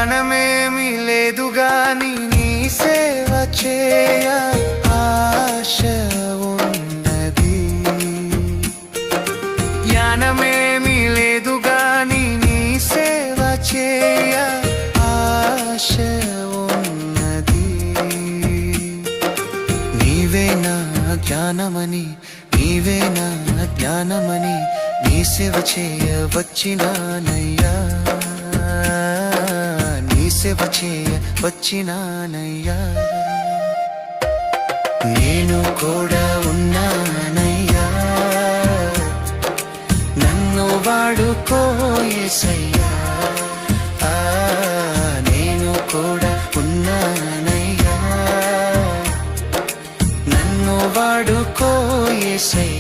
జ్ఞానమేమి లేదు గాని నీ సేవ చేయ ఆశ ఉన్నది. జ్ఞానమేమి లేదు గాని నీ సేవ చేయ ఆశ ఉన్నది. నీవే నా జ్ఞానమని, నీవే నా జ్ఞానమని నీ సేవ చేయ వచ్చినానయ్యా, నీ సేవ చేయ వచ్చినానయ్యా. నేను కూడా ఉన్నానయ్యా, నన్ను వాడుకో యేసయ్యా. నేను కూడా ఉన్నానయ్యా, నన్ను వాడుకో యేసయ్యా.